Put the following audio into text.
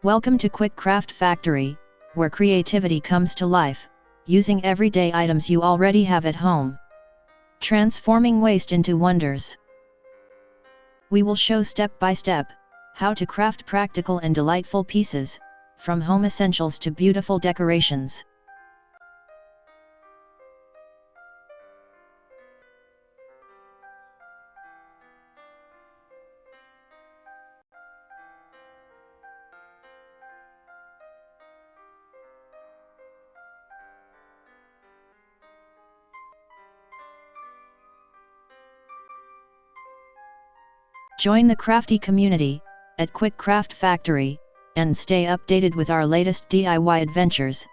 Welcome to Quick Craft Factory, where creativity comes to life, using everyday items you already have at home. Transforming waste into wonders. We will show step by step how to craft practical and delightful pieces, from home essentials to beautiful decorations. Join the crafty community at Quick Craft Factory and stay updated with our latest DIY adventures.